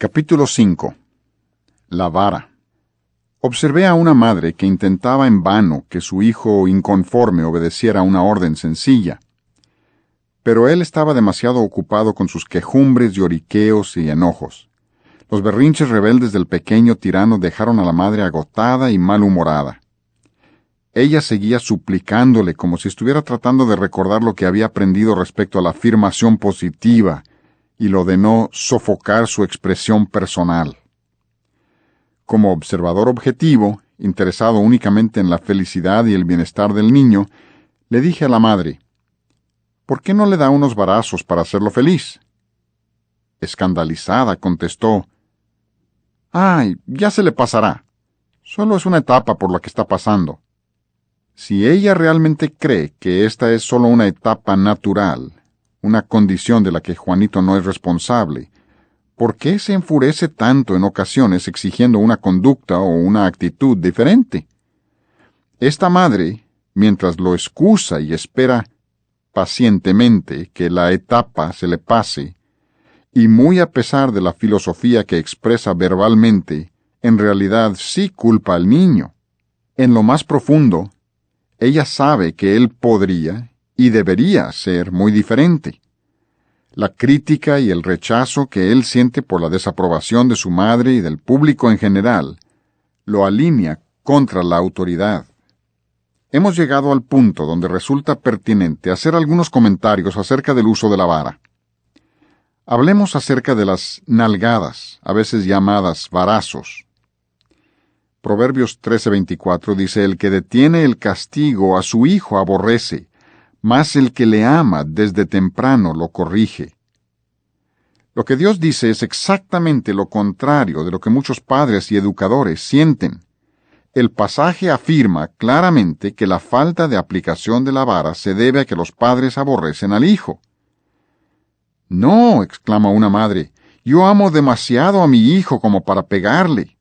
Capítulo 5. La vara. Observé a una madre que intentaba en vano que su hijo inconforme obedeciera una orden sencilla. Pero él estaba demasiado ocupado con sus quejumbres, lloriqueos y enojos. Los berrinches rebeldes del pequeño tirano dejaron a la madre agotada y malhumorada. Ella seguía suplicándole como si estuviera tratando de recordar lo que había aprendido respecto a la afirmación positiva y lo de no sofocar su expresión personal. Como observador objetivo, interesado únicamente en la felicidad y el bienestar del niño, le dije a la madre: ¿por qué no le da unos varazos para hacerlo feliz? Escandalizada, contestó: ¡ay, ya se le pasará! Solo es una etapa por la que está pasando. Si ella realmente cree que esta es solo una etapa natural, una condición de la que Juanito no es responsable, ¿por qué se enfurece tanto en ocasiones exigiendo una conducta o una actitud diferente? Esta madre, mientras lo excusa y espera pacientemente que la etapa se le pase, y muy a pesar de la filosofía que expresa verbalmente, en realidad sí culpa al niño. En lo más profundo, ella sabe que él podría y debería ser muy diferente. La crítica y el rechazo que él siente por la desaprobación de su madre y del público en general lo alinea contra la autoridad. Hemos llegado al punto donde resulta pertinente hacer algunos comentarios acerca del uso de la vara. Hablemos acerca de las nalgadas, a veces llamadas varazos. Proverbios 13:24 dice: el que detiene el castigo a su hijo aborrece, mas el que le ama desde temprano lo corrige. Lo que Dios dice es exactamente lo contrario de lo que muchos padres y educadores sienten. El pasaje afirma claramente que la falta de aplicación de la vara se debe a que los padres aborrecen al hijo. No, exclama una madre, yo amo demasiado a mi hijo como para pegarle.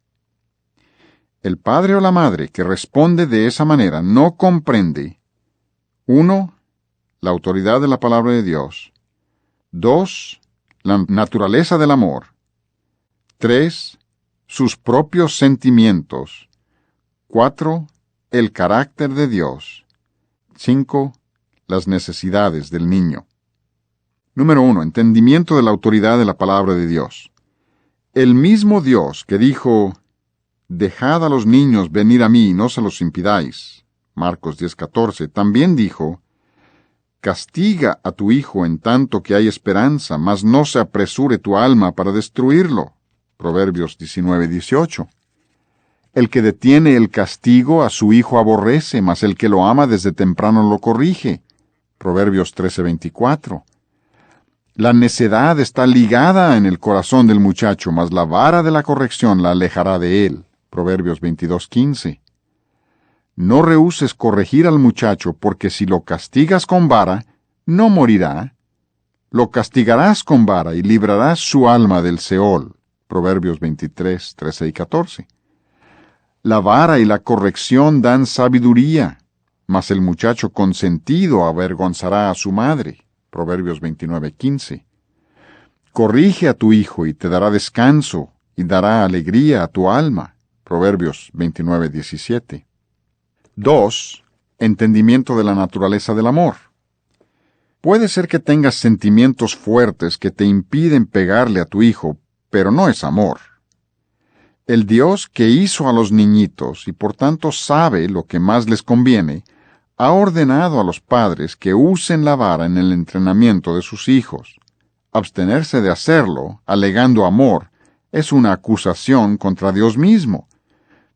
El padre o la madre que responde de esa manera no comprende: 1. La autoridad de la palabra de Dios. 2. La naturaleza del amor. 3. Sus propios sentimientos. 4. El carácter de Dios. 5. Las necesidades del niño. Número 1. Entendimiento de la autoridad de la palabra de Dios. El mismo Dios que dijo: dejad a los niños venir a mí y no se los impidáis, Marcos 10:14, también dijo: castiga a tu hijo en tanto que hay esperanza, mas no se apresure tu alma para destruirlo, Proverbios 19:18. El que detiene el castigo a su hijo aborrece, mas el que lo ama desde temprano lo corrige, Proverbios 13:24. La necedad está ligada en el corazón del muchacho, mas la vara de la corrección la alejará de él, Proverbios 22:15. No rehúses corregir al muchacho, porque si lo castigas con vara, no morirá. Lo castigarás con vara y librarás su alma del Seol. Proverbios 23:13 y 14. La vara y la corrección dan sabiduría, mas el muchacho consentido avergonzará a su madre. Proverbios 29:15. Corrige a tu hijo y te dará descanso, y dará alegría a tu alma. Proverbios 29:17. 2. Entendimiento de la naturaleza del amor. Puede ser que tengas sentimientos fuertes que te impiden pegarle a tu hijo, pero no es amor. El Dios que hizo a los niñitos y por tanto sabe lo que más les conviene, ha ordenado a los padres que usen la vara en el entrenamiento de sus hijos. Abstenerse de hacerlo, alegando amor, es una acusación contra Dios mismo.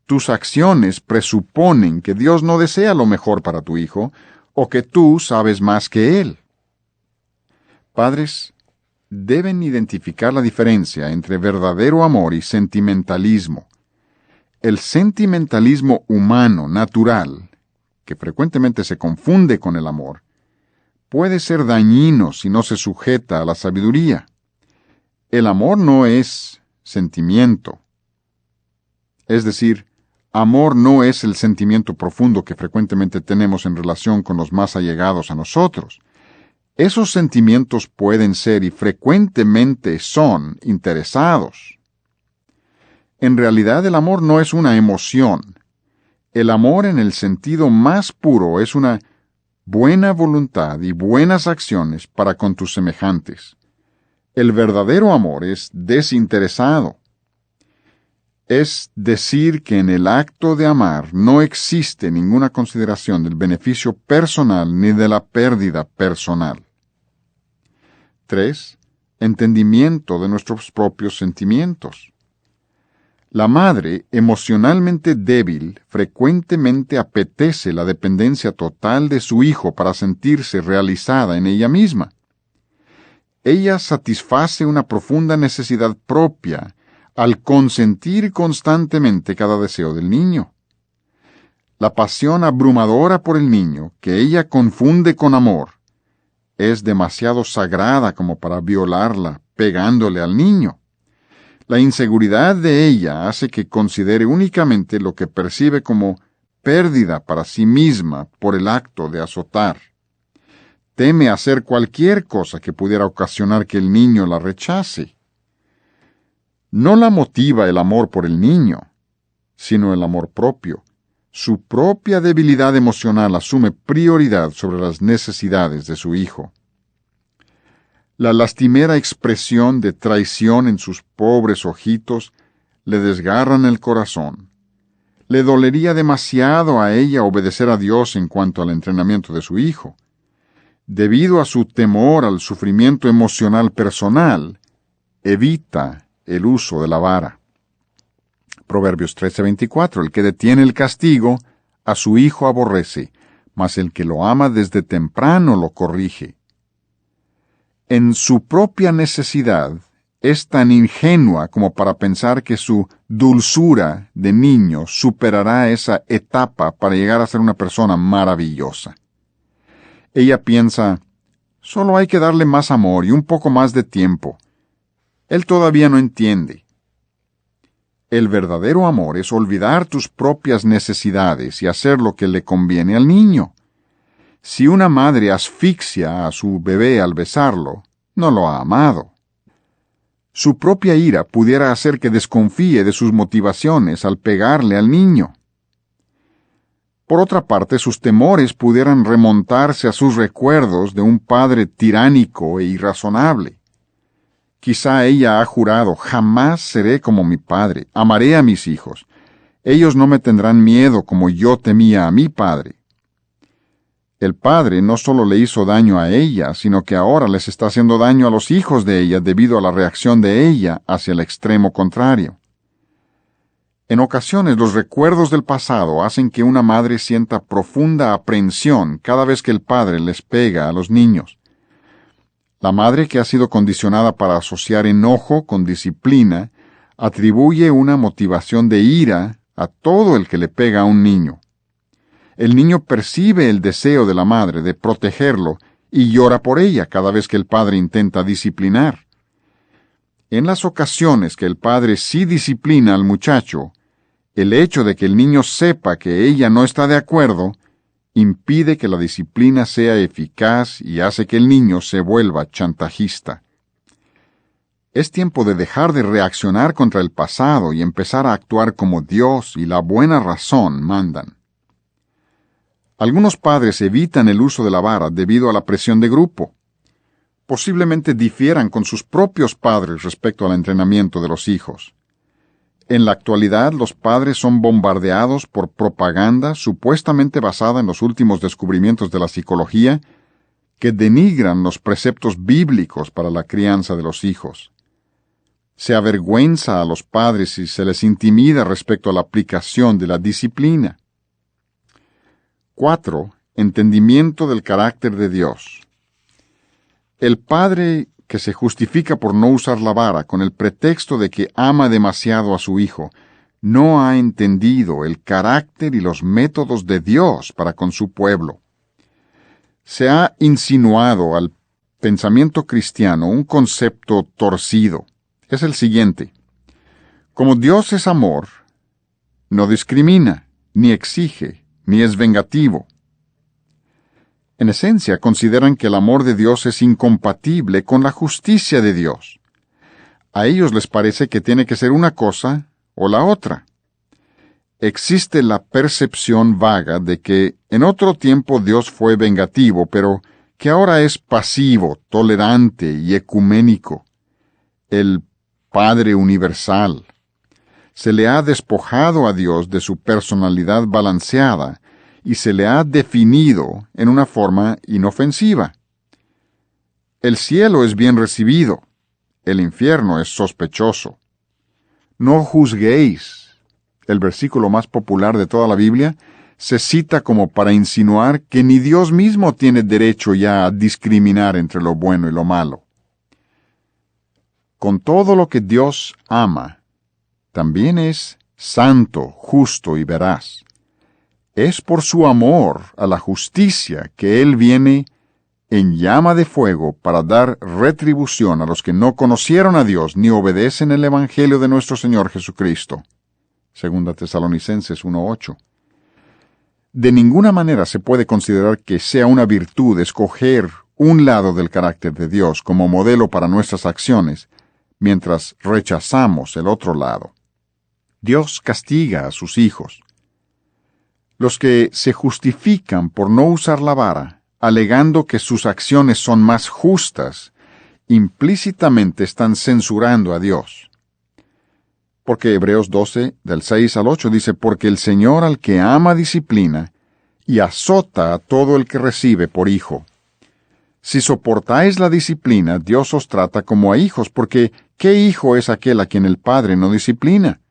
Tus acciones presuponen que Dios no desea lo mejor para tu hijo, o que tú sabes más que él. Padres deben identificar la diferencia entre verdadero amor y sentimentalismo. El sentimentalismo humano, natural, que frecuentemente se confunde con el amor, puede ser dañino si no se sujeta a la sabiduría. El amor no es sentimiento. Es decir, amor no es el sentimiento profundo que frecuentemente tenemos en relación con los más allegados a nosotros. Esos sentimientos pueden ser y frecuentemente son interesados, En realidad el amor no es una emoción. El amor en el sentido más puro es una buena voluntad y buenas acciones para con tus semejantes. El verdadero amor es desinteresado. Es decir que en el acto de amar no existe ninguna consideración del beneficio personal ni de la pérdida personal. 3. Entendimiento de nuestros propios sentimientos. La madre, emocionalmente débil, frecuentemente apetece la dependencia total de su hijo para sentirse realizada en ella misma. Ella satisface una profunda necesidad propia al consentir constantemente cada deseo del niño. La pasión abrumadora por el niño, que ella confunde con amor, es demasiado sagrada como para violarla pegándole al niño. La inseguridad de ella hace que considere únicamente lo que percibe como pérdida para sí misma por el acto de azotar. Teme hacer cualquier cosa que pudiera ocasionar que el niño la rechace. No la motiva el amor por el niño, sino el amor propio. Su propia debilidad emocional asume prioridad sobre las necesidades de su hijo. La lastimera expresión de traición en sus pobres ojitos le desgarran el corazón. Le dolería demasiado a ella obedecer a Dios en cuanto al entrenamiento de su hijo. Debido a su temor al sufrimiento emocional personal, evita el uso de la vara. Proverbios 13:24. El que detiene el castigo, a su hijo aborrece, mas el que lo ama desde temprano lo corrige. En su propia necesidad, es tan ingenua como para pensar que su dulzura de niño superará esa etapa para llegar a ser una persona maravillosa. Ella piensa, solo hay que darle más amor y un poco más de tiempo. Él todavía no entiende. El verdadero amor es olvidar tus propias necesidades y hacer lo que le conviene al niño. Si una madre asfixia a su bebé al besarlo, no lo ha amado. Su propia ira pudiera hacer que desconfíe de sus motivaciones al pegarle al niño. Por otra parte, sus temores pudieran remontarse a sus recuerdos de un padre tiránico e irrazonable. Quizá ella ha jurado, jamás seré como mi padre, amaré a mis hijos. Ellos no me tendrán miedo como yo temía a mi padre. El padre no solo le hizo daño a ella, sino que ahora les está haciendo daño a los hijos de ella debido a la reacción de ella hacia el extremo contrario. En ocasiones los recuerdos del pasado hacen que una madre sienta profunda aprensión cada vez que el padre les pega a los niños. La madre, que ha sido condicionada para asociar enojo con disciplina, atribuye una motivación de ira a todo el que le pega a un niño. El niño percibe el deseo de la madre de protegerlo y llora por ella cada vez que el padre intenta disciplinar. En las ocasiones que el padre sí disciplina al muchacho, el hecho de que el niño sepa que ella no está de acuerdo impide que la disciplina sea eficaz y hace que el niño se vuelva chantajista. Es tiempo de dejar de reaccionar contra el pasado y empezar a actuar como Dios y la buena razón mandan. Algunos padres evitan el uso de la vara debido a la presión de grupo. Posiblemente difieran con sus propios padres respecto al entrenamiento de los hijos. En la actualidad, los padres son bombardeados por propaganda supuestamente basada en los últimos descubrimientos de la psicología que denigran los preceptos bíblicos para la crianza de los hijos. Se avergüenza a los padres y se les intimida respecto a la aplicación de la disciplina. 4. Entendimiento del carácter de Dios. El padre que se justifica por no usar la vara con el pretexto de que ama demasiado a su hijo, no ha entendido el carácter y los métodos de Dios para con su pueblo. Se ha insinuado al pensamiento cristiano un concepto torcido. Es el siguiente: como Dios es amor, no discrimina, ni exige, ni es vengativo. En esencia, consideran que el amor de Dios es incompatible con la justicia de Dios. A ellos les parece que tiene que ser una cosa o la otra. Existe la percepción vaga de que en otro tiempo Dios fue vengativo, pero que ahora es pasivo, tolerante y ecuménico. El Padre universal. Se le ha despojado a Dios de su personalidad balanceada y se le ha definido en una forma inofensiva. El cielo es bien recibido, el infierno es sospechoso. No juzguéis. El versículo más popular de toda la Biblia se cita como para insinuar que ni Dios mismo tiene derecho ya a discriminar entre lo bueno y lo malo. Con todo lo que Dios ama, también es santo, justo y veraz. Es por su amor a la justicia que Él viene en llama de fuego para dar retribución a los que no conocieron a Dios ni obedecen el Evangelio de nuestro Señor Jesucristo. 2 Tesalonicenses 1:8. De ninguna manera se puede considerar que sea una virtud escoger un lado del carácter de Dios como modelo para nuestras acciones, mientras rechazamos el otro lado. Dios castiga a sus hijos. Los que se justifican por no usar la vara, alegando que sus acciones son más justas, implícitamente están censurando a Dios. Porque Hebreos 12, del 6 al 8 dice, porque el Señor al que ama disciplina, y azota a todo el que recibe por hijo. Si soportáis la disciplina, Dios os trata como a hijos, porque ¿qué hijo es aquel a quien el Padre no disciplina?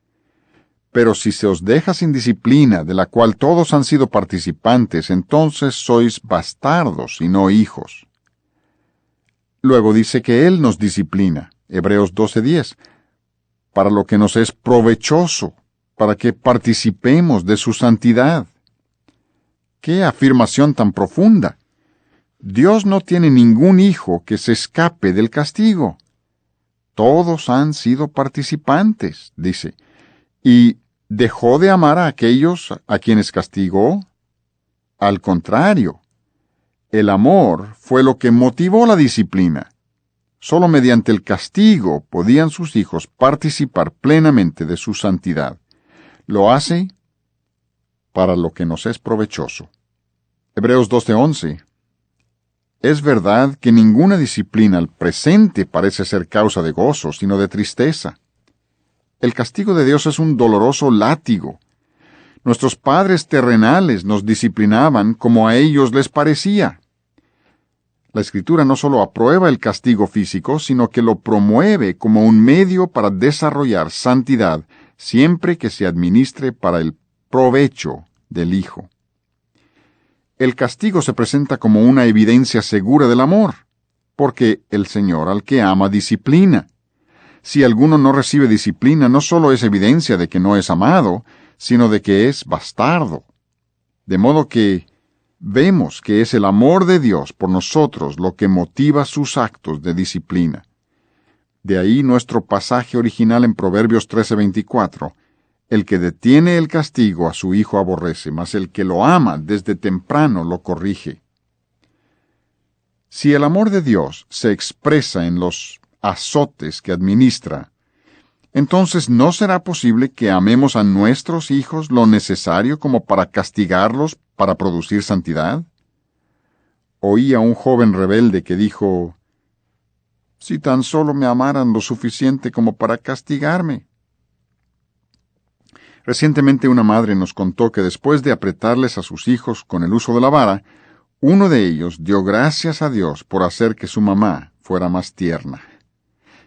Pero si se os deja sin disciplina, de la cual todos han sido participantes, entonces sois bastardos y no hijos. Luego dice que Él nos disciplina, Hebreos 12:10, para lo que nos es provechoso, para que participemos de su santidad. ¡Qué afirmación tan profunda! Dios no tiene ningún hijo que se escape del castigo. Todos han sido participantes, dice. ¿Y dejó de amar a aquellos a quienes castigó? Al contrario, el amor fue lo que motivó la disciplina. Solo mediante el castigo podían sus hijos participar plenamente de su santidad. Lo hace para lo que nos es provechoso. Hebreos 12:11. Es verdad que ninguna disciplina al presente parece ser causa de gozo, sino de tristeza. El castigo de Dios es un doloroso látigo. Nuestros padres terrenales nos disciplinaban como a ellos les parecía. La Escritura no solo aprueba el castigo físico, sino que lo promueve como un medio para desarrollar santidad, siempre que se administre para el provecho del Hijo. El castigo se presenta como una evidencia segura del amor, porque el Señor al que ama disciplina. Si alguno no recibe disciplina, no solo es evidencia de que no es amado, sino de que es bastardo. De modo que vemos que es el amor de Dios por nosotros lo que motiva sus actos de disciplina. De ahí nuestro pasaje original en Proverbios 13:24. El que detiene el castigo a su hijo aborrece, mas el que lo ama desde temprano lo corrige. Si el amor de Dios se expresa en los azotes que administra, entonces ¿no será posible que amemos a nuestros hijos lo necesario como para castigarlos para producir santidad? Oí a un joven rebelde que dijo, «Si tan solo me amaran lo suficiente como para castigarme». Recientemente una madre nos contó que después de apretarles a sus hijos con el uso de la vara, uno de ellos dio gracias a Dios por hacer que su mamá fuera más tierna.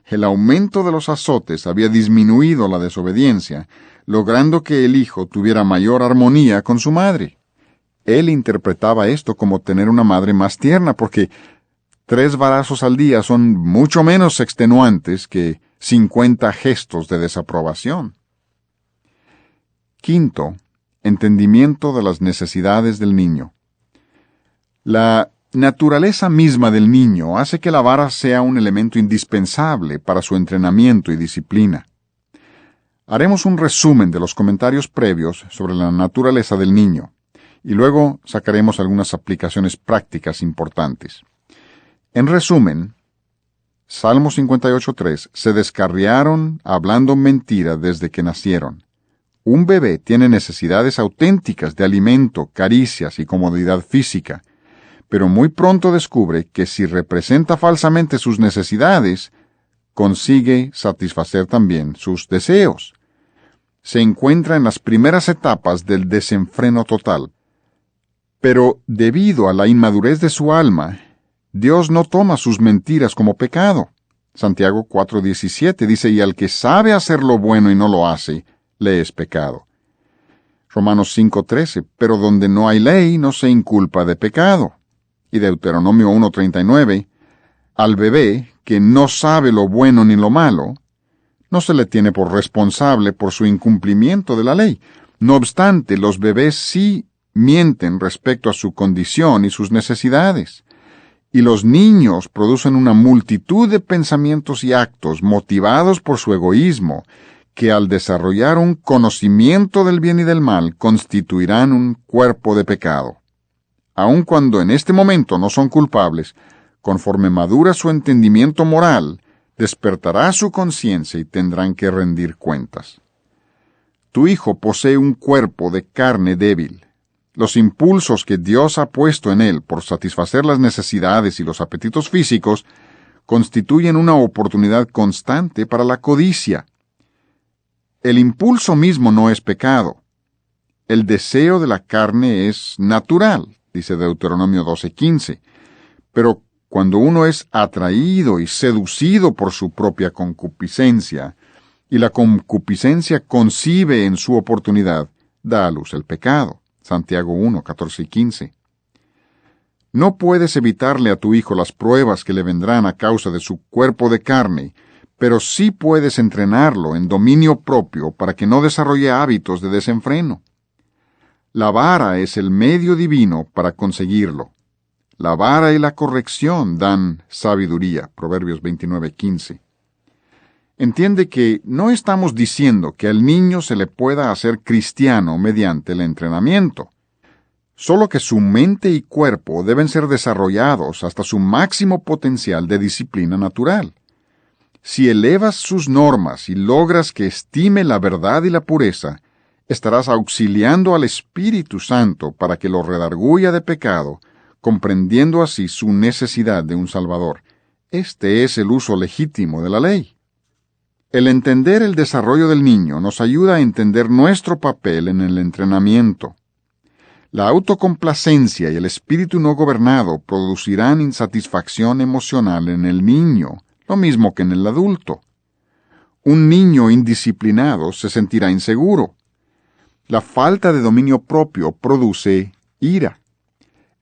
El aumento de los azotes había disminuido la desobediencia, logrando que el hijo tuviera mayor armonía con su madre. Él interpretaba esto como tener una madre más tierna, porque 3 varazos al día son mucho menos extenuantes que 50 gestos de desaprobación. Quinto, entendimiento de las necesidades del niño. La naturaleza misma del niño hace que la vara sea un elemento indispensable para su entrenamiento y disciplina. Haremos un resumen de los comentarios previos sobre la naturaleza del niño, y luego sacaremos algunas aplicaciones prácticas importantes. En resumen, Salmo 58:3, se descarriaron hablando mentira desde que nacieron. Un bebé tiene necesidades auténticas de alimento, caricias y comodidad física, pero muy pronto descubre que si representa falsamente sus necesidades, consigue satisfacer también sus deseos. Se encuentra en las primeras etapas del desenfreno total. Pero debido a la inmadurez de su alma, Dios no toma sus mentiras como pecado. Santiago 4:17 dice, y al que sabe hacer lo bueno y no lo hace, le es pecado. Romanos 5:13, pero donde no hay ley no se inculpa de pecado. Y Deuteronomio 1:39, al bebé, que no sabe lo bueno ni lo malo, no se le tiene por responsable por su incumplimiento de la ley. No obstante, los bebés sí mienten respecto a su condición y sus necesidades. Y los niños producen una multitud de pensamientos y actos motivados por su egoísmo, que al desarrollar un conocimiento del bien y del mal constituirán un cuerpo de pecado. Aun cuando en este momento no son culpables, conforme madura su entendimiento moral, despertará su conciencia y tendrán que rendir cuentas. Tu hijo posee un cuerpo de carne débil. Los impulsos que Dios ha puesto en él por satisfacer las necesidades y los apetitos físicos constituyen una oportunidad constante para la codicia. El impulso mismo no es pecado. El deseo de la carne es natural, dice Deuteronomio 12:15, pero cuando uno es atraído y seducido por su propia concupiscencia, y la concupiscencia concibe en su oportunidad, da a luz el pecado. Santiago 1:14 y 15. No puedes evitarle a tu hijo las pruebas que le vendrán a causa de su cuerpo de carne, pero sí puedes entrenarlo en dominio propio para que no desarrolle hábitos de desenfreno. La vara es el medio divino para conseguirlo. La vara y la corrección dan sabiduría. Proverbios 29:15. Entiende que no estamos diciendo que al niño se le pueda hacer cristiano mediante el entrenamiento. Solo que su mente y cuerpo deben ser desarrollados hasta su máximo potencial de disciplina natural. Si elevas sus normas y logras que estime la verdad y la pureza, estarás auxiliando al Espíritu Santo para que lo redarguya de pecado, comprendiendo así su necesidad de un Salvador. Este es el uso legítimo de la ley. El entender el desarrollo del niño nos ayuda a entender nuestro papel en el entrenamiento. La autocomplacencia y el espíritu no gobernado producirán insatisfacción emocional en el niño, lo mismo que en el adulto. Un niño indisciplinado se sentirá inseguro. La falta de dominio propio produce ira.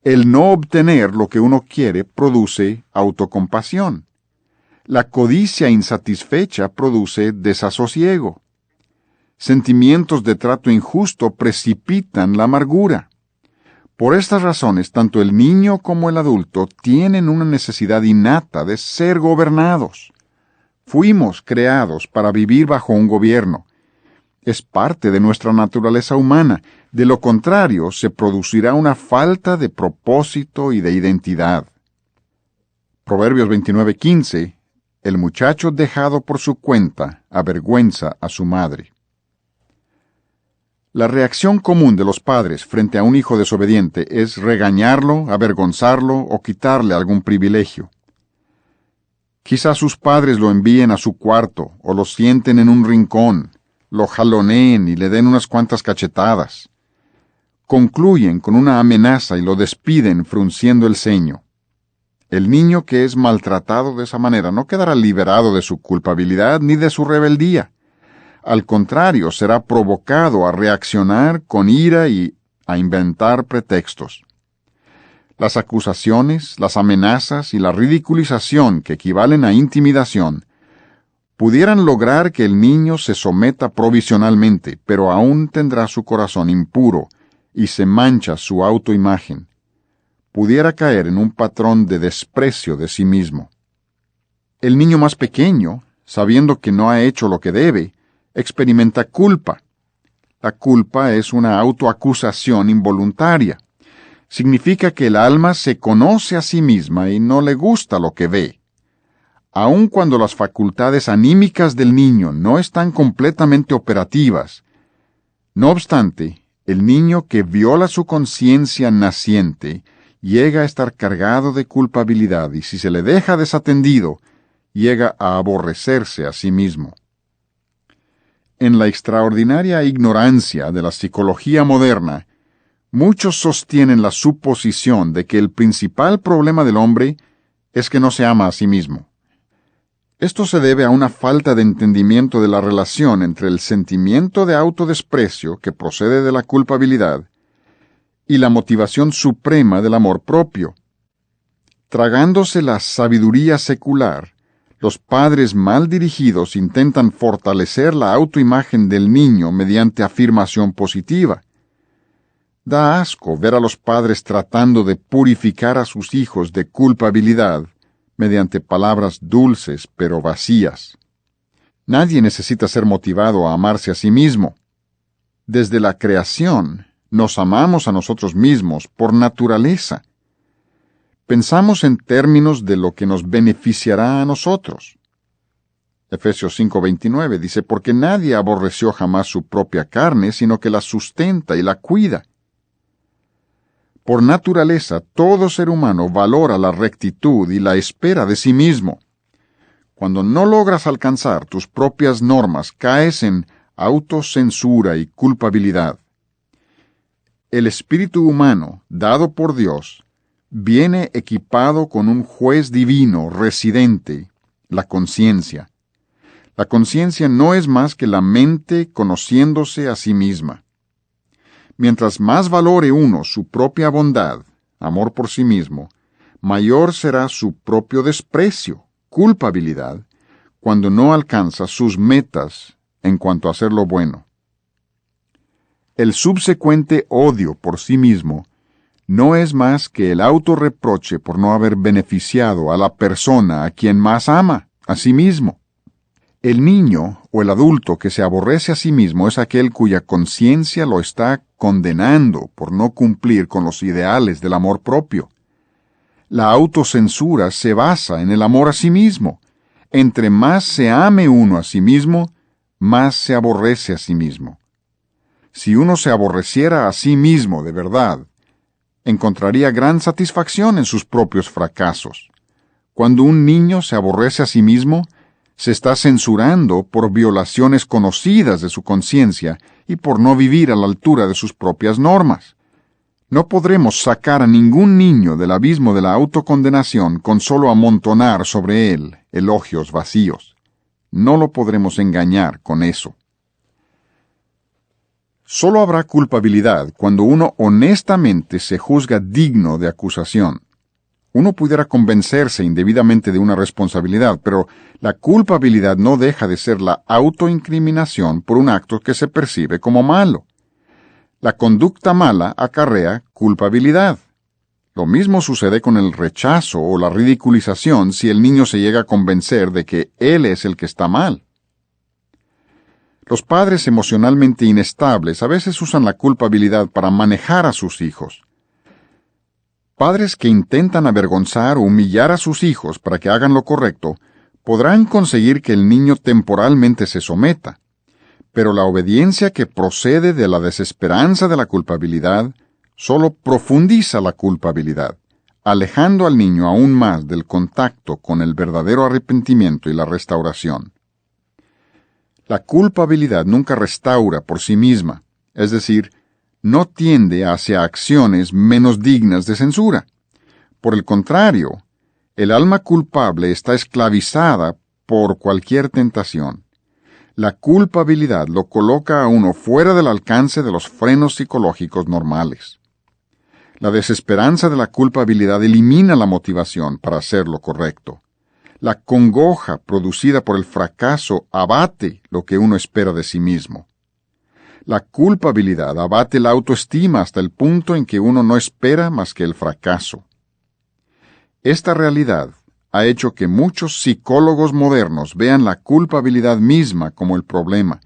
El no obtener lo que uno quiere produce autocompasión. La codicia insatisfecha produce desasosiego. Sentimientos de trato injusto precipitan la amargura. Por estas razones, tanto el niño como el adulto tienen una necesidad innata de ser gobernados. Fuimos creados para vivir bajo un gobierno. Es parte de nuestra naturaleza humana. De lo contrario, se producirá una falta de propósito y de identidad. Proverbios 29:15. El muchacho dejado por su cuenta avergüenza a su madre. La reacción común de los padres frente a un hijo desobediente es regañarlo, avergonzarlo o quitarle algún privilegio. Quizás sus padres lo envíen a su cuarto o lo sienten en un rincón, lo jaloneen y le den unas cuantas cachetadas. Concluyen con una amenaza y lo despiden frunciendo el ceño. El niño que es maltratado de esa manera no quedará liberado de su culpabilidad ni de su rebeldía. Al contrario, será provocado a reaccionar con ira y a inventar pretextos. Las acusaciones, las amenazas y la ridiculización, que equivalen a intimidación, pudieran lograr que el niño se someta provisionalmente, pero aún tendrá su corazón impuro y se mancha su autoimagen. Pudiera caer en un patrón de desprecio de sí mismo. El niño más pequeño, sabiendo que no ha hecho lo que debe, experimenta culpa. La culpa es una autoacusación involuntaria. Significa que el alma se conoce a sí misma y no le gusta lo que ve. aun cuando las facultades anímicas del niño no están completamente operativas. No obstante, el niño que viola su conciencia naciente llega a estar cargado de culpabilidad y si se le deja desatendido, llega a aborrecerse a sí mismo. En la extraordinaria ignorancia de la psicología moderna, muchos sostienen la suposición de que el principal problema del hombre es que no se ama a sí mismo. Esto se debe a una falta de entendimiento de la relación entre el sentimiento de autodesprecio que procede de la culpabilidad y la motivación suprema del amor propio. Tragándose la sabiduría secular, los padres mal dirigidos intentan fortalecer la autoimagen del niño mediante afirmación positiva. Da asco ver a los padres tratando de purificar a sus hijos de culpabilidad mediante palabras dulces pero vacías. Nadie necesita ser motivado a amarse a sí mismo. Desde la creación, nos amamos a nosotros mismos por naturaleza. Pensamos en términos de lo que nos beneficiará a nosotros. Efesios 5:29 dice, porque nadie aborreció jamás su propia carne, sino que la sustenta y la cuida. Por naturaleza, todo ser humano valora la rectitud y la espera de sí mismo. Cuando no logras alcanzar tus propias normas, caes en autocensura y culpabilidad. El espíritu humano, dado por Dios, viene equipado con un juez divino residente, la conciencia. La conciencia no es más que la mente conociéndose a sí misma. Mientras más valore uno su propia bondad, amor por sí mismo, mayor será su propio desprecio, culpabilidad, cuando no alcanza sus metas en cuanto a hacer lo bueno. El subsecuente odio por sí mismo no es más que el autorreproche por no haber beneficiado a la persona a quien más ama, a sí mismo. El niño o el adulto que se aborrece a sí mismo es aquel cuya conciencia lo está condenando por no cumplir con los ideales del amor propio. La autocensura se basa en el amor a sí mismo. Entre más se ame uno a sí mismo, más se aborrece a sí mismo. Si uno se aborreciera a sí mismo de verdad, encontraría gran satisfacción en sus propios fracasos. Cuando un niño se aborrece a sí mismo, se está censurando por violaciones conocidas de su conciencia y por no vivir a la altura de sus propias normas. No podremos sacar a ningún niño del abismo de la autocondenación con solo amontonar sobre él elogios vacíos. No lo podremos engañar con eso. Solo habrá culpabilidad cuando uno honestamente se juzga digno de acusación. Uno pudiera convencerse indebidamente de una responsabilidad, pero la culpabilidad no deja de ser la autoincriminación por un acto que se percibe como malo. La conducta mala acarrea culpabilidad. Lo mismo sucede con el rechazo o la ridiculización si el niño se llega a convencer de que él es el que está mal. Los padres emocionalmente inestables a veces usan la culpabilidad para manejar a sus hijos. Padres que intentan avergonzar o humillar a sus hijos para que hagan lo correcto, podrán conseguir que el niño temporalmente se someta, pero la obediencia que procede de la desesperanza de la culpabilidad solo profundiza la culpabilidad, alejando al niño aún más del contacto con el verdadero arrepentimiento y la restauración. La culpabilidad nunca restaura por sí misma, es decir, no tiende hacia acciones menos dignas de censura. Por el contrario, el alma culpable está esclavizada por cualquier tentación. La culpabilidad lo coloca a uno fuera del alcance de los frenos psicológicos normales. La desesperanza de la culpabilidad elimina la motivación para hacer lo correcto. La congoja producida por el fracaso abate lo que uno espera de sí mismo. La culpabilidad abate la autoestima hasta el punto en que uno no espera más que el fracaso. Esta realidad ha hecho que muchos psicólogos modernos vean la culpabilidad misma como el problema.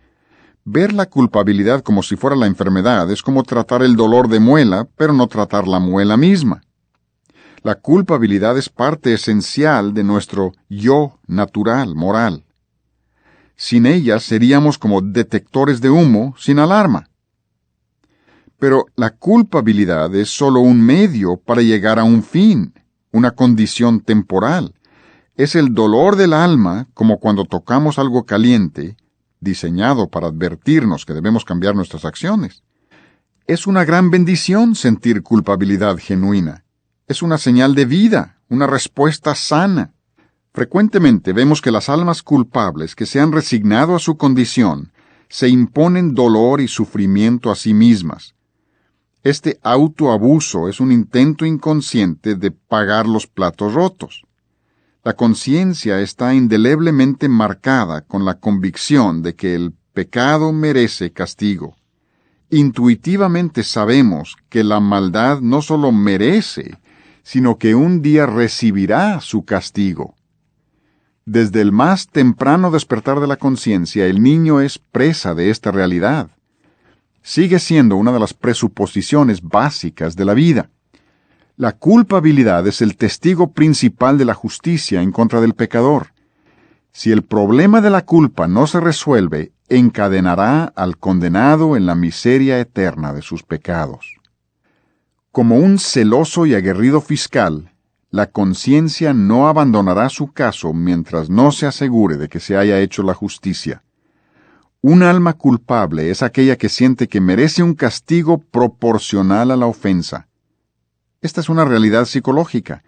Ver la culpabilidad como si fuera la enfermedad es como tratar el dolor de muela, pero no tratar la muela misma. La culpabilidad es parte esencial de nuestro yo natural, moral. Sin ella seríamos como detectores de humo sin alarma. Pero la culpabilidad es solo un medio para llegar a un fin, una condición temporal. Es el dolor del alma, como cuando tocamos algo caliente, diseñado para advertirnos que debemos cambiar nuestras acciones. Es una gran bendición sentir culpabilidad genuina. Es una señal de vida, una respuesta sana. Frecuentemente vemos que las almas culpables que se han resignado a su condición se imponen dolor y sufrimiento a sí mismas. Este autoabuso es un intento inconsciente de pagar los platos rotos. La conciencia está indeleblemente marcada con la convicción de que el pecado merece castigo. Intuitivamente sabemos que la maldad no solo merece, sino que un día recibirá su castigo. Desde el más temprano despertar de la conciencia, el niño es presa de esta realidad. Sigue siendo una de las presuposiciones básicas de la vida. La culpabilidad es el testigo principal de la justicia en contra del pecador. Si el problema de la culpa no se resuelve, encadenará al condenado en la miseria eterna de sus pecados. Como un celoso y aguerrido fiscal, la conciencia no abandonará su caso mientras no se asegure de que se haya hecho la justicia. Un alma culpable es aquella que siente que merece un castigo proporcional a la ofensa. Esta es una realidad psicológica.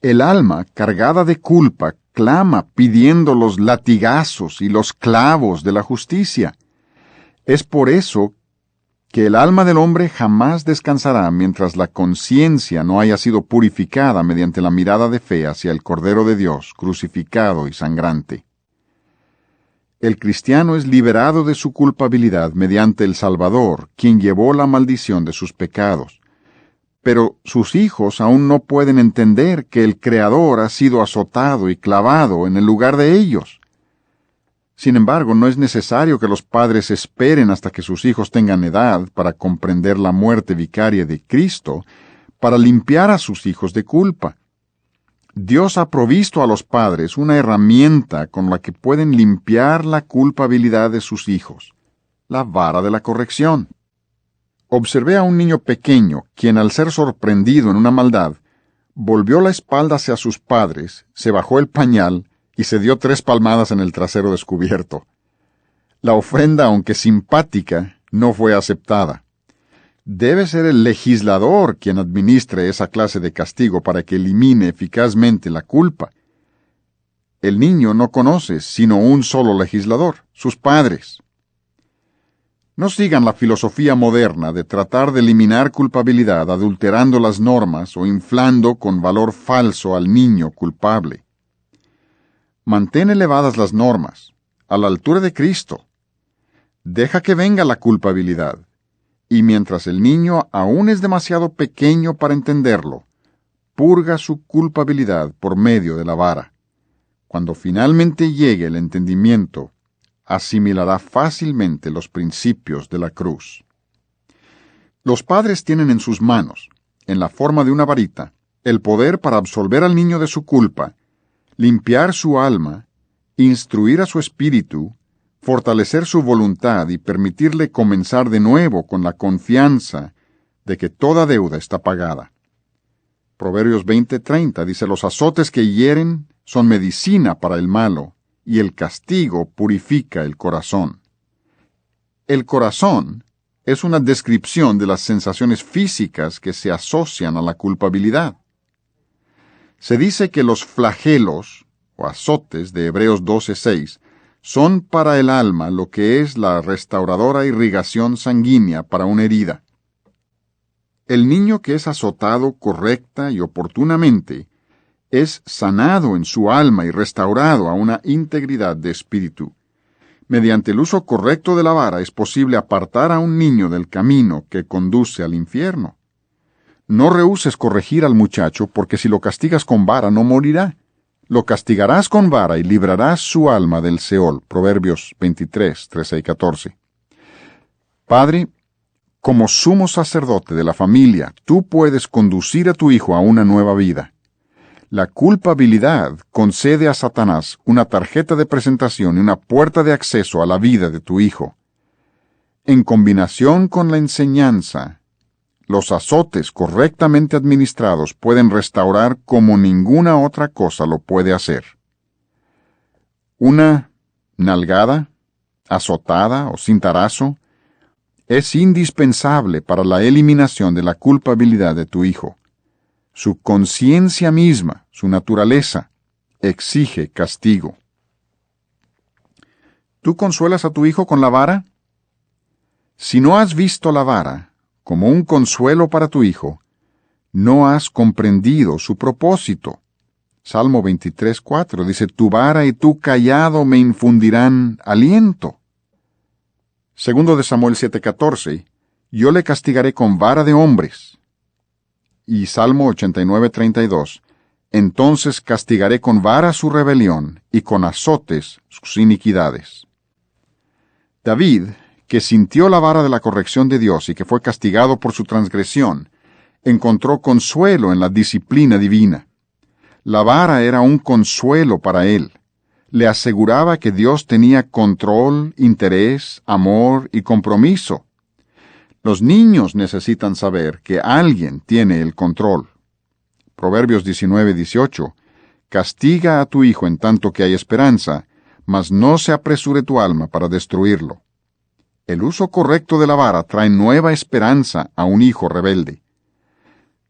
El alma, cargada de culpa, clama pidiendo los latigazos y los clavos de la justicia. Es por eso que el alma del hombre jamás descansará mientras la conciencia no haya sido purificada mediante la mirada de fe hacia el Cordero de Dios, crucificado y sangrante. El cristiano es liberado de su culpabilidad mediante el Salvador, quien llevó la maldición de sus pecados. Pero sus hijos aún no pueden entender que el Creador ha sido azotado y clavado en el lugar de ellos. Sin embargo, no es necesario que los padres esperen hasta que sus hijos tengan edad para comprender la muerte vicaria de Cristo, para limpiar a sus hijos de culpa. Dios ha provisto a los padres una herramienta con la que pueden limpiar la culpabilidad de sus hijos: la vara de la corrección. Observé a un niño pequeño, quien al ser sorprendido en una maldad, volvió la espalda hacia sus padres, se bajó el pañal y se dio 3 palmadas en el trasero descubierto. La ofrenda, aunque simpática, no fue aceptada. Debe ser el legislador quien administre esa clase de castigo para que elimine eficazmente la culpa. El niño no conoce sino un solo legislador: sus padres. No sigan la filosofía moderna de tratar de eliminar culpabilidad adulterando las normas o inflando con valor falso al niño culpable. Mantén elevadas las normas, a la altura de Cristo. Deja que venga la culpabilidad, y mientras el niño aún es demasiado pequeño para entenderlo, purga su culpabilidad por medio de la vara. Cuando finalmente llegue el entendimiento, asimilará fácilmente los principios de la cruz. Los padres tienen en sus manos, en la forma de una varita, el poder para absolver al niño de su culpa, limpiar su alma, instruir a su espíritu, fortalecer su voluntad y permitirle comenzar de nuevo con la confianza de que toda deuda está pagada. Proverbios 20:30 dice: los azotes que hieren son medicina para el malo, y el castigo purifica el corazón. El corazón es una descripción de las sensaciones físicas que se asocian a la culpabilidad. Se dice que los flagelos, o azotes de Hebreos 12:6, son para el alma lo que es la restauradora irrigación sanguínea para una herida. El niño que es azotado correcta y oportunamente es sanado en su alma y restaurado a una integridad de espíritu. Mediante el uso correcto de la vara es posible apartar a un niño del camino que conduce al infierno. No rehúses corregir al muchacho, porque si lo castigas con vara no morirá. Lo castigarás con vara y librarás su alma del Seol. Proverbios 23:13 y 14. Padre, Como sumo sacerdote de la familia, tú puedes conducir a tu hijo a una nueva vida. La culpabilidad concede a Satanás una tarjeta de presentación y una puerta de acceso a la vida de tu hijo. En combinación con la enseñanza, los azotes correctamente administrados pueden restaurar como ninguna otra cosa lo puede hacer. Una nalgada, azotada o cintarazo es indispensable para la eliminación de la culpabilidad de tu hijo. Su conciencia misma, su naturaleza, exige castigo. ¿Tú consuelas a tu hijo con la vara? Si no has visto la vara como un consuelo para tu hijo, no has comprendido su propósito. Salmo 23:4 dice, tu vara y tu cayado me infundirán aliento. Segundo de Samuel 7:14, yo le castigaré con vara de hombres. Y Salmo 89:32, entonces castigaré con vara su rebelión y con azotes sus iniquidades. David, que sintió la vara de la corrección de Dios y que fue castigado por su transgresión, encontró consuelo en la disciplina divina. La vara era un consuelo para él. Le aseguraba que Dios tenía control, interés, amor y compromiso. Los niños necesitan saber que alguien tiene el control. Proverbios 19:18. Castiga a tu hijo en tanto que hay esperanza, mas no se apresure tu alma para destruirlo. El uso correcto de la vara trae nueva esperanza a un hijo rebelde.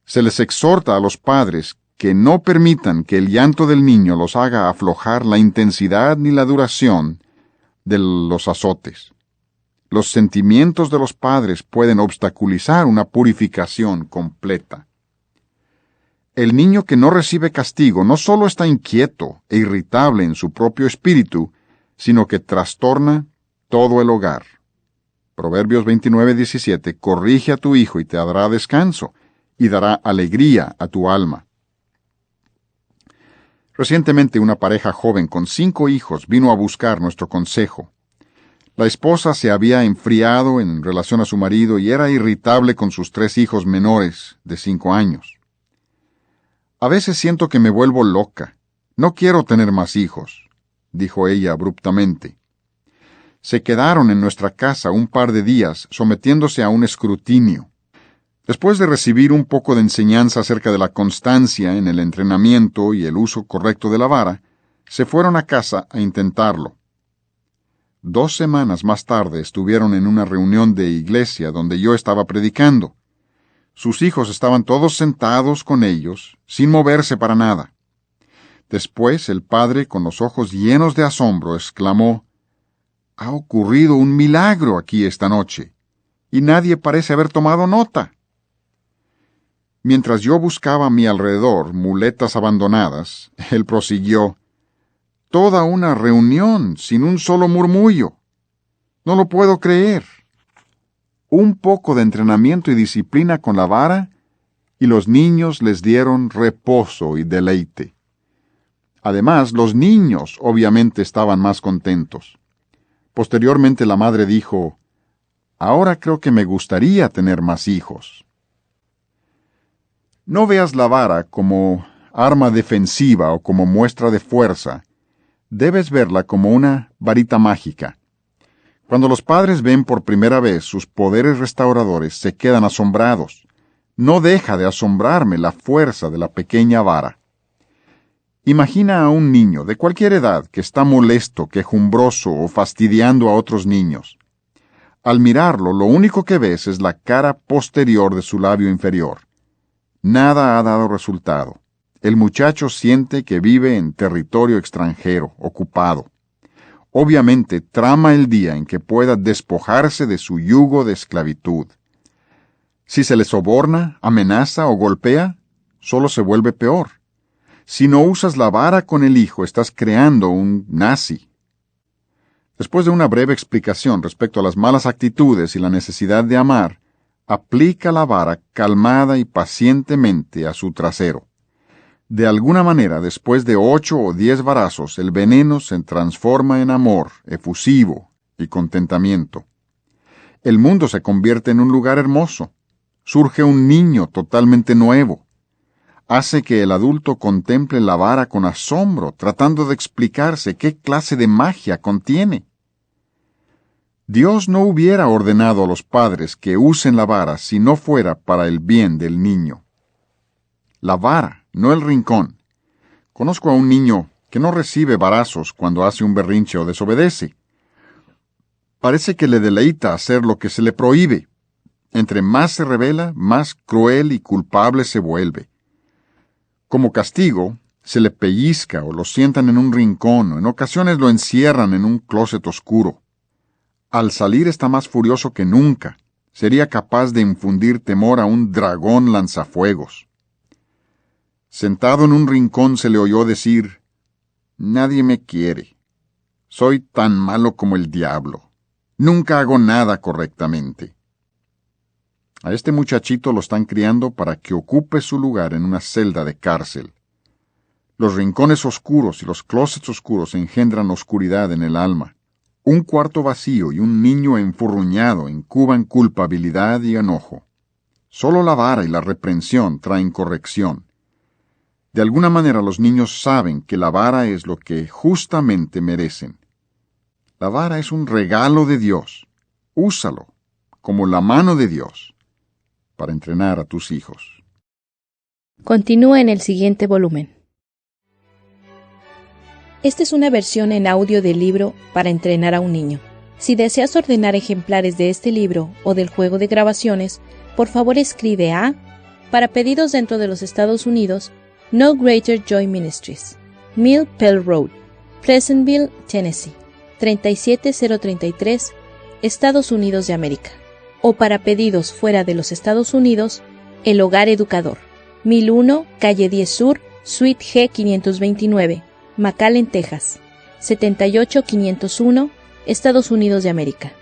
Se les exhorta a los padres que no permitan que el llanto del niño los haga aflojar la intensidad ni la duración de los azotes. Los sentimientos de los padres pueden obstaculizar una purificación completa. El niño que no recibe castigo no solo está inquieto e irritable en su propio espíritu, sino que trastorna todo el hogar. Proverbios 29:17, corrige a tu hijo y te dará descanso, y dará alegría a tu alma. Recientemente una pareja joven con 5 hijos vino a buscar nuestro consejo. La esposa se había enfriado en relación a su marido y era irritable con sus 3 hijos menores de 5 años. A veces siento que me vuelvo loca. No quiero tener más hijos, dijo ella abruptamente. Se quedaron en nuestra casa un par de días sometiéndose a un escrutinio. Después de recibir un poco de enseñanza acerca de la constancia en el entrenamiento y el uso correcto de la vara, se fueron a casa a intentarlo. 2 semanas más tarde estuvieron en una reunión de iglesia donde yo estaba predicando. Sus hijos estaban todos sentados con ellos, sin moverse para nada. Después el padre, con los ojos llenos de asombro, exclamó, «Ha ocurrido un milagro aquí esta noche, y nadie parece haber tomado nota». Mientras yo buscaba a mi alrededor muletas abandonadas, él prosiguió, «Toda una reunión sin un solo murmullo. No lo puedo creer. Un poco de entrenamiento y disciplina con la vara, y los niños les dieron reposo y deleite. Además, los niños obviamente estaban más contentos. Posteriormente la madre dijo, «Ahora creo que me gustaría tener más hijos». No veas la vara como arma defensiva o como muestra de fuerza. Debes verla como una varita mágica. Cuando los padres ven por primera vez sus poderes restauradores, se quedan asombrados. No deja de asombrarme la fuerza de la pequeña vara. Imagina a un niño de cualquier edad que está molesto, quejumbroso o fastidiando a otros niños. Al mirarlo, lo único que ves es la cara posterior de su labio inferior. Nada ha dado resultado. El muchacho siente que vive en territorio extranjero, ocupado. Obviamente trama el día en que pueda despojarse de su yugo de esclavitud. Si se le soborna, amenaza o golpea, solo se vuelve peor. Si no usas la vara con el hijo, estás creando un nazi. Después de una breve explicación respecto a las malas actitudes y la necesidad de amar, aplica la vara calmada y pacientemente a su trasero. De alguna manera, después de 8 o 10 varazos, el veneno se transforma en amor, efusivo y contentamiento. el mundo se convierte en un lugar hermoso. Surge un niño totalmente nuevo. Hace que el adulto contemple la vara con asombro, tratando de explicarse qué clase de magia contiene. Dios no hubiera ordenado a los padres que usen la vara si no fuera para el bien del niño. La vara, no el rincón. Conozco a un niño que no recibe varazos cuando hace un berrinche o desobedece. Parece que le deleita hacer lo que se le prohíbe. Entre más se revela, más cruel y culpable se vuelve. Como castigo, se le pellizca o lo sientan en un rincón o en ocasiones lo encierran en un closet oscuro. Al salir está más furioso que nunca. Sería capaz de infundir temor a un dragón lanzafuegos. Sentado en un rincón se le oyó decir: «Nadie me quiere. Soy tan malo como el diablo. Nunca hago nada correctamente». A este muchachito lo están criando para que ocupe su lugar en una celda de cárcel. Los rincones oscuros y los closets oscuros engendran oscuridad en el alma. Un cuarto vacío y un niño enfurruñado incuban culpabilidad y enojo. Solo la vara y la reprensión traen corrección. De alguna manera los niños saben que la vara es lo que justamente merecen. La vara es un regalo de Dios. Úsalo, como la mano de Dios, para entrenar a tus hijos. Continúa en el siguiente volumen. Esta es una versión en audio del libro Para entrenar a un niño. Si deseas ordenar ejemplares de este libro o del juego de grabaciones, por favor escribe a, para pedidos dentro de los Estados Unidos, No Greater Joy Ministries, Mill Pell Road, Pleasantville, Tennessee, 37033, Estados Unidos de América. O para pedidos fuera de los Estados Unidos, El Hogar Educador, 1001, Calle 10 Sur, Suite G 529, McAllen, Texas, 78501, Estados Unidos de América.